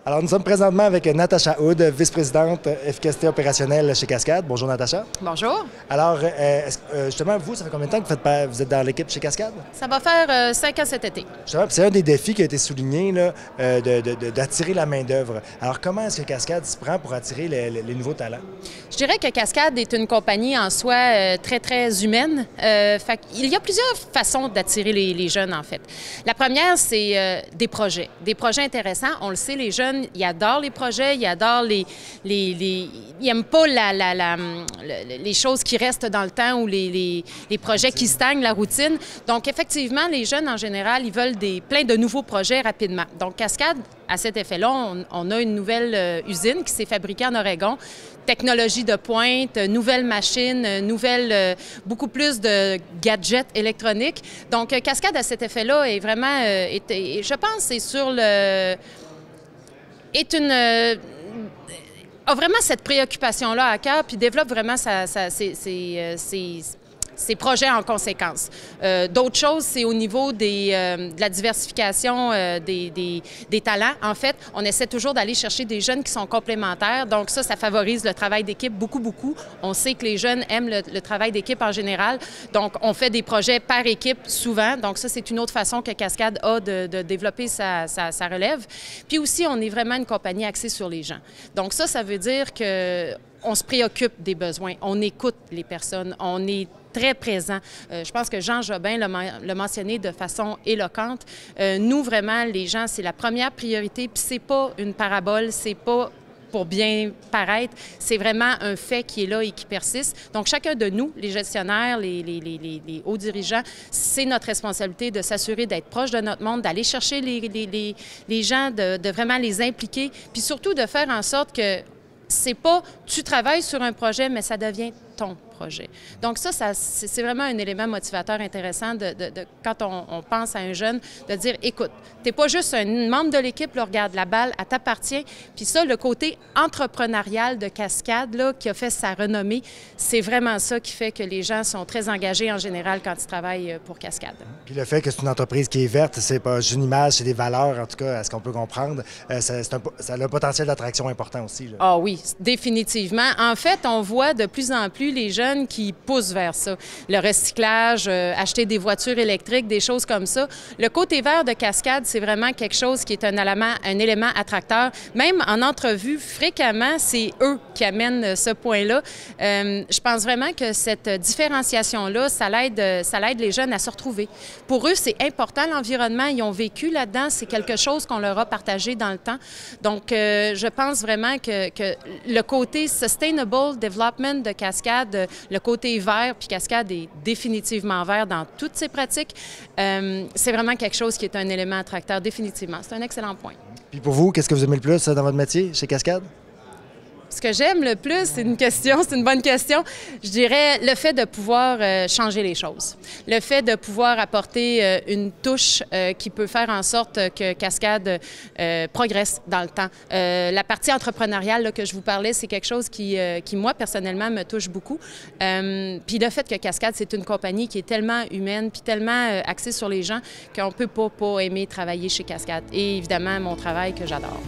Alors, nous sommes présentement avec Natacha Hood, vice-présidente efficacité opérationnelle chez Cascade. Bonjour, Natacha. Bonjour. Alors, justement, vous, ça fait combien de temps que vous êtes dans l'équipe chez Cascade? Ça va faire 5 ans cet été. Justement, c'est un des défis qui a été souligné, là, d'attirer la main-d'œuvre. Alors, comment est-ce que Cascade se prend pour attirer les nouveaux talents? Je dirais que Cascade est une compagnie en soi très, très humaine. Il y a plusieurs façons d'attirer les jeunes, en fait. La première, c'est des projets intéressants. On le sait, les jeunes, ils adorent les projets, ils adorent ils n'aiment pas les choses qui restent dans le temps ou les projets qui stagnent, la routine. Donc, effectivement, les jeunes, en général, ils veulent plein de nouveaux projets rapidement. Donc, Cascade, à cet effet-là, on a une nouvelle usine qui s'est fabriquée en Oregon. Technologie de pointe, nouvelles machines, beaucoup plus de gadgets électroniques. Donc, Cascade, à cet effet-là, est vraiment, je pense, a vraiment cette préoccupation-là à cœur, puis développe vraiment ses projets en conséquence. D'autres choses, c'est au niveau de la diversification des talents. En fait, on essaie toujours d'aller chercher des jeunes qui sont complémentaires. Donc ça favorise le travail d'équipe beaucoup, beaucoup. On sait que les jeunes aiment le travail d'équipe en général. Donc, on fait des projets par équipe souvent. Donc ça, c'est une autre façon que Cascade a de développer sa relève. Puis aussi, on est vraiment une compagnie axée sur les gens. Donc ça veut dire qu'on se préoccupe des besoins, on écoute les personnes, on est très présent. Je pense que Jean Jobin l'a mentionné de façon éloquente. Nous, vraiment, les gens, c'est la première priorité, puis c'est pas une parabole, c'est pas pour bien paraître, c'est vraiment un fait qui est là et qui persiste. Donc, chacun de nous, les gestionnaires, les hauts dirigeants, c'est notre responsabilité de s'assurer d'être proche de notre monde, d'aller chercher les gens, de vraiment les impliquer, puis surtout de faire en sorte que c'est pas tu travailles sur un projet, mais ça devient ton projet. Donc ça c'est vraiment un élément motivateur intéressant quand on pense à un jeune, de dire, écoute, t'es pas juste un membre de l'équipe, là, regarde, la balle, elle t'appartient. Puis ça, le côté entrepreneurial de Cascade, là, qui a fait sa renommée, c'est vraiment ça qui fait que les gens sont très engagés en général quand ils travaillent pour Cascade. Puis le fait que c'est une entreprise qui est verte, c'est pas juste une image, c'est des valeurs, en tout cas, à ce qu'on peut comprendre. Ça a un potentiel d'attraction important aussi, là. Ah oui, définitivement. En fait, on voit de plus en plus les jeunes qui poussent vers ça. Le recyclage, acheter des voitures électriques, des choses comme ça. Le côté vert de Cascade, c'est vraiment quelque chose qui est un élément attracteur. Même en entrevue, fréquemment, c'est eux qui amènent ce point-là. Je pense vraiment que cette différenciation-là, ça l'aide les jeunes à se retrouver. Pour eux, c'est important, l'environnement. Ils ont vécu là-dedans. C'est quelque chose qu'on leur a partagé dans le temps. Donc, je pense vraiment que le côté Sustainable Development de Cascade, le côté vert, puis Cascade est définitivement vert dans toutes ses pratiques, c'est vraiment quelque chose qui est un élément attracteur, définitivement. C'est un excellent point. Puis pour vous, qu'est-ce que vous aimez le plus dans votre métier chez Cascade? Ce que j'aime le plus, c'est une bonne question. Je dirais le fait de pouvoir changer les choses. Le fait de pouvoir apporter une touche qui peut faire en sorte que Cascade progresse dans le temps. La partie entrepreneuriale là, que je vous parlais, c'est quelque chose qui, moi, personnellement, me touche beaucoup. Puis le fait que Cascade, c'est une compagnie qui est tellement humaine puis tellement axée sur les gens qu'on ne peut pas aimer travailler chez Cascade. Et évidemment, mon travail que j'adore.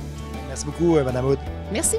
Merci beaucoup, Mme Hood. Merci.